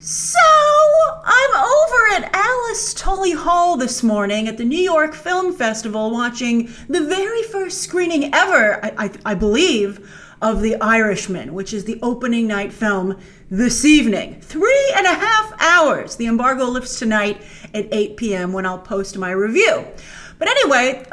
So, I'm over at Alice Tully Hall this morning at the New York Film Festival watching the very first screening ever, I believe, of The Irishman, which is the opening night film this evening. 3.5 hours. The embargo lifts tonight at 8 p.m. when I'll post my review. But anyway,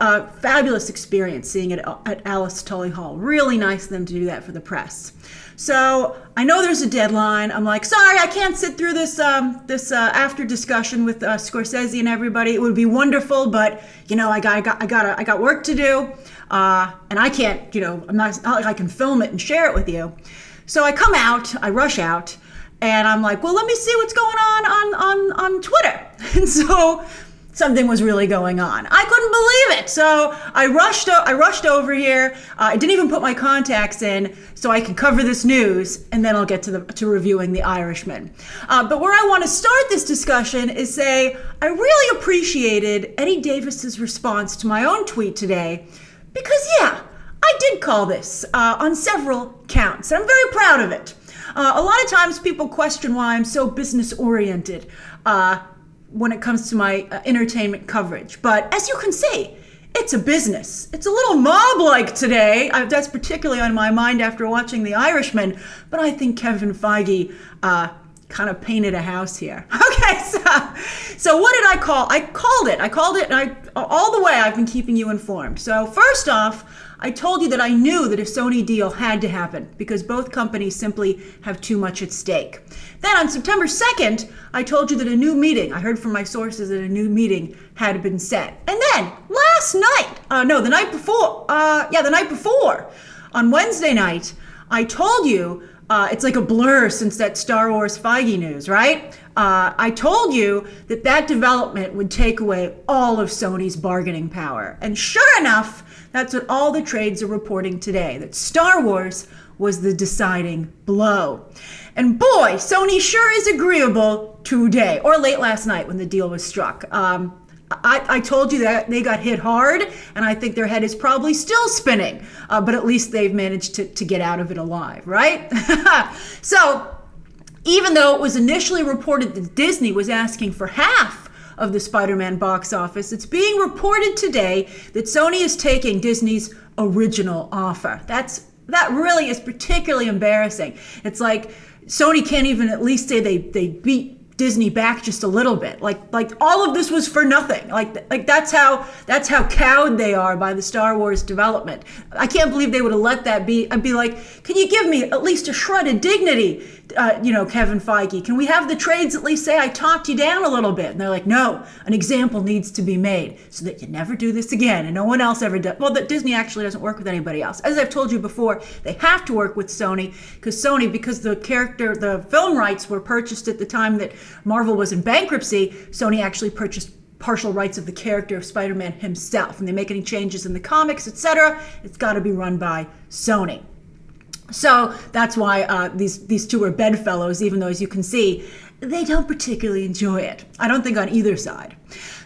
fabulous experience seeing it at Alice Tully Hall. Really nice of them to do that for the press. So I know there's a deadline. I'm like, sorry, I can't sit through this after discussion with Scorsese and everybody. It would be wonderful, but I got work to do, and I can't. I'm not like I can film it and share it with you. So I come out, I rush out, and I'm like, well, let me see what's going on Twitter. And so something was really going on. I couldn't believe it. So I rushed over here. I didn't even put my contacts in so I can cover this news, and then I'll get to reviewing The Irishman. But where I want to start this discussion is say I really appreciated Eddie Davis's response to my own tweet today, because I did call this on several counts, and I'm very proud of it. A lot of times people question why I'm so business oriented when it comes to my entertainment coverage. But as you can see, it's a business. It's a little mob-like today. That's particularly on my mind after watching The Irishman. But I think Kevin Feige kind of painted a house here. Okay, so what did I call? I called it, and all the way I've been keeping you informed. So first off, I told you that I knew that a Sony deal had to happen because both companies simply have too much at stake. Then on September 2nd, I told you that a new meeting, I heard from my sources that a new meeting had been set. And then the night before, on Wednesday night, I told you, it's like a blur since that Star Wars Feige news, right? I told you that development would take away all of Sony's bargaining power. And sure enough, that's what all the trades are reporting today, that Star Wars was the deciding blow. And boy, Sony sure is agreeable today, or late last night when the deal was struck. I told you that they got hit hard, and I think their head is probably still spinning, but at least they've managed to get out of it alive, right? So even though it was initially reported that Disney was asking for half of the Spider-Man box office, it's being reported today that Sony is taking Disney's original offer. That really is particularly embarrassing. It's like Sony can't even at least say they beat Disney back just a little bit. Like all of this was for nothing. Like that's how cowed they are by the Star Wars development. I can't believe they would have let that be. I'd be like, can you give me at least a shred of dignity, Kevin Feige? Can we have the trades at least say I talked you down a little bit? And they're like, no, an example needs to be made so that you never do this again and no one else ever does. Well, that Disney actually doesn't work with anybody else. As I've told you before, they have to work with Sony because the film rights were purchased at the time that Marvel was in bankruptcy. Sony actually purchased partial rights of the character of Spider-Man himself. And they make any changes in the comics, etc., it's got to be run by Sony. So that's why these two are bedfellows, even though, as you can see, they don't particularly enjoy it. I don't think on either side.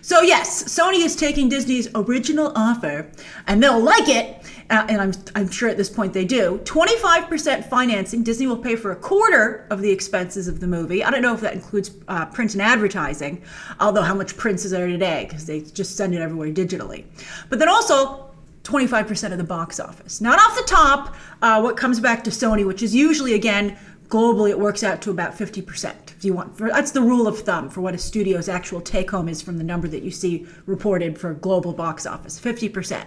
So yes, Sony is taking Disney's original offer, and they'll like it, and I'm sure at this point they do. 25% financing. Disney will pay for a quarter of the expenses of the movie. I don't know if that includes print and advertising, although how much print is there today, because they just send it everywhere digitally. But then also 25% of the box office. Not off the top, what comes back to Sony, which is usually, again, globally, it works out to about 50%. If you want, that's the rule of thumb for what a studio's actual take-home is from the number that you see reported for global box office, 50%.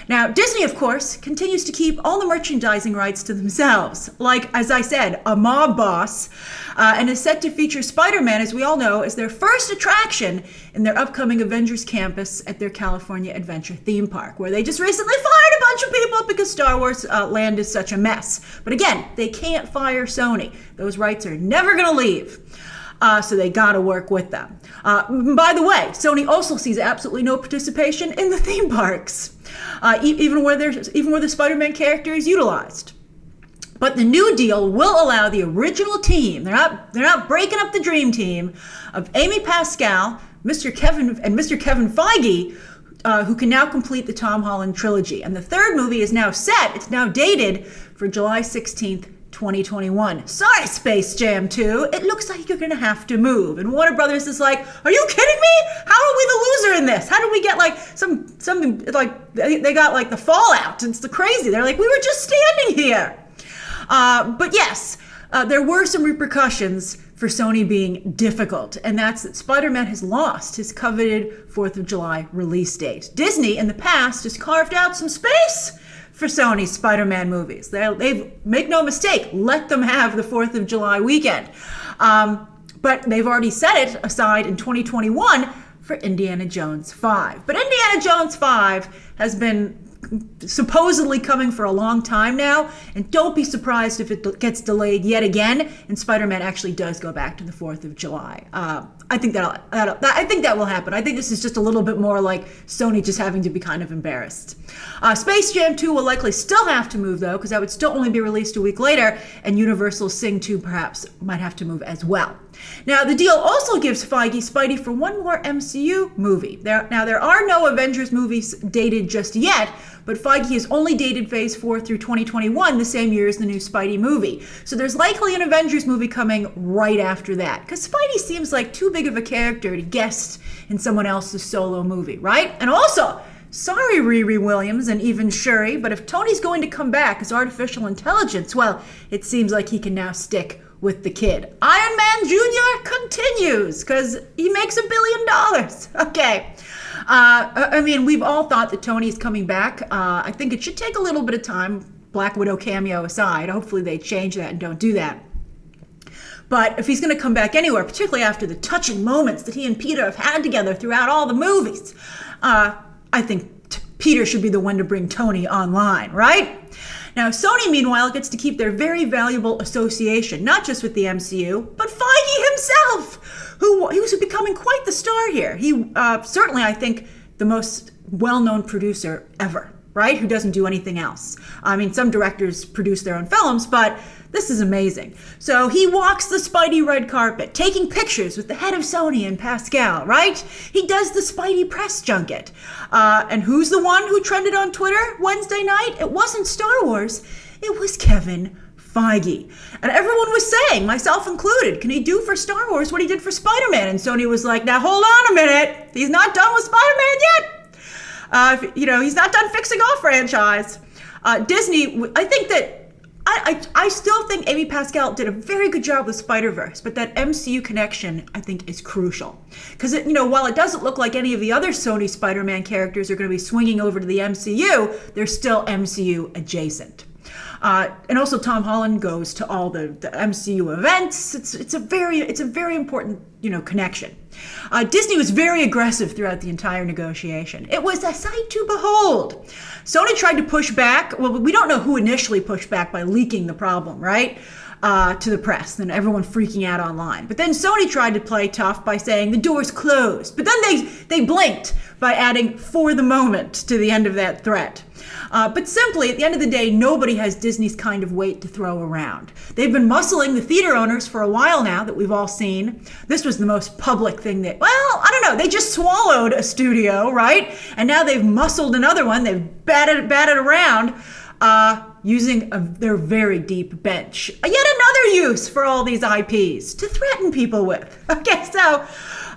Now, Disney, of course, continues to keep all the merchandising rights to themselves, like, as I said, a mob boss, and is set to feature Spider-Man, as we all know, as their first attraction in their upcoming Avengers campus at their California Adventure theme park, where they just recently fired a bunch of people because Star Wars land is such a mess. But again, they can't fire Sony. Those rights are never going to leave. So they got to work with them. By the way, Sony also sees absolutely no participation in the theme parks, even where the Spider-Man character is utilized. But the new deal will allow the original team, they're not breaking up the dream team of Amy Pascal, Mr. Kevin Feige, who can now complete the Tom Holland trilogy. And the third movie is now set, it's now dated for July 16th, 2021. Sorry, Space Jam 2, it looks like you're gonna have to move. And Warner Brothers is like, are you kidding me? How are we the loser in this? How did we get like something like, they got like the fallout? It's the crazy. They're like, we were just standing here. But yes, there were some repercussions for Sony being difficult, and that's that Spider-Man has lost his coveted 4th of July release date. Disney in the past has carved out some space for Sony's Spider-Man movies. They've, make no mistake, let them have the 4th of July weekend. But they've already set it aside in 2021 for Indiana Jones 5. But Indiana Jones 5 has been supposedly coming for a long time now, and don't be surprised if it gets delayed yet again and Spider-Man actually does go back to the 4th of July. I think that will happen. I think this is just a little bit more like Sony just having to be kind of embarrassed. Space Jam 2 will likely still have to move though, because that would still only be released a week later, and Universal Sing 2 perhaps might have to move as well. Now, the deal also gives Feige Spidey for one more MCU movie. There are no Avengers movies dated just yet, but Feige has only dated Phase 4 through 2021, the same year as the new Spidey movie. So there's likely an Avengers movie coming right after that, because Spidey seems like too big of a character to guest in someone else's solo movie, right? And also, sorry Riri Williams and even Shuri, but if Tony's going to come back as artificial intelligence, well, it seems like he can now stick with the kid. Iron Man Jr. continues because he makes $1 billion. Okay. I mean, we've all thought that Tony's coming back. I think it should take a little bit of time, Black Widow cameo aside. Hopefully they change that and don't do that. But if he's going to come back anywhere, particularly after the touching moments that he and Peter have had together throughout all the movies, I think Peter should be the one to bring Tony online, right? Now, Sony, meanwhile, gets to keep their very valuable association, not just with the MCU, but Feige himself, who's becoming quite the star here. He certainly, I think, the most well-known producer ever, right? Who doesn't do anything else. I mean, some directors produce their own films, but this is amazing. So he walks the Spidey red carpet, taking pictures with the head of Sony and Pascal, right? He does the Spidey press junket. And who's the one who trended on Twitter Wednesday night? It wasn't Star Wars, it was Kevin Feige. And everyone was saying, myself included, can he do for Star Wars what he did for Spider-Man? And Sony was like, now hold on a minute, he's not done with Spider-Man yet. He's not done fixing our franchise. Disney, I think that I still think Amy Pascal did a very good job with Spider-Verse, but that MCU connection, I think, is crucial. Because, while it doesn't look like any of the other Sony Spider-Man characters are going to be swinging over to the MCU, they're still MCU adjacent. And also Tom Holland goes to all the MCU events. It's a very important, connection. Disney was very aggressive throughout the entire negotiation. It was a sight to behold. Sony tried to push back. Well, we don't know who initially pushed back by leaking the problem, right? To the press, and everyone freaking out online. But then Sony tried to play tough by saying the door's closed. But then they blinked by adding "for the moment" to the end of that threat. But simply, at the end of the day, nobody has Disney's kind of weight to throw around. They've been muscling the theater owners for a while now that we've all seen. This was the most public thing they just swallowed a studio, right? And now they've muscled another one. They've batted around using their very deep bench. Yet another use for all these IPs to threaten people with. Okay, so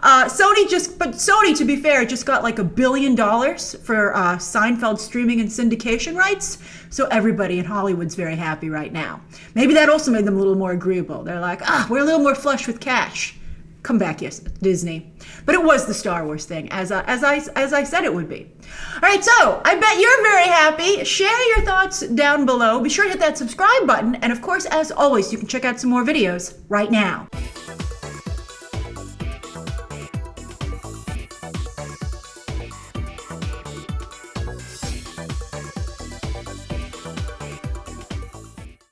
Sony, to be fair, just got like $1 billion for Seinfeld streaming and syndication rights. So everybody in Hollywood's very happy right now. Maybe that also made them a little more agreeable. They're like, we're a little more flush with cash. Come back, yes, Disney. But it was the Star Wars thing, as I said it would be. All right, so I bet you're very happy. Share your thoughts down below. Be sure to hit that subscribe button. And of course, as always, you can check out some more videos right now.